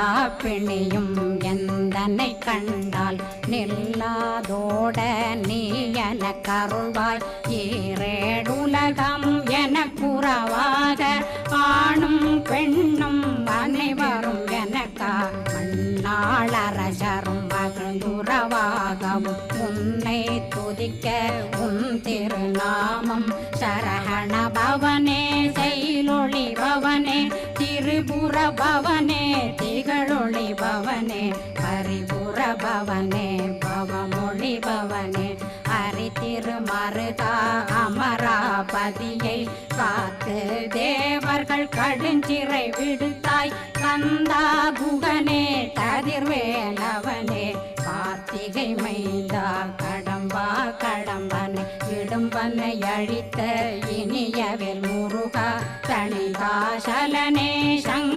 எல்லா பிணியும் எந்தனை கண்டால் நில்லாதோட நீ என கருள்வாய் ஈரேடுலகம் என புறவாக ஆணும் பெண்ணும் அனைவரும் எனக்கா மண்ணாளரசரும் மகிழ்ந்துறவாகவும் உன்னை துதிக்க உன் திருநாமம் சரஹண பவனே செயலொளி பவனே திரிபுர பவனே திகழொளி பவனே பரிபுர பவனே பவமொழி பவனே ஹரி திருமருகா அமராபதியை காத்து தேவர்கள் கடுஞ்சிறை விடுத்தாய் கந்தா குகனே கதிர்வேலவனே கார்த்திகை மைந்தா கடம்பா கடம்பனை இடும்பனை அழித்த இனியவேல் முருகா தணிகாசலனே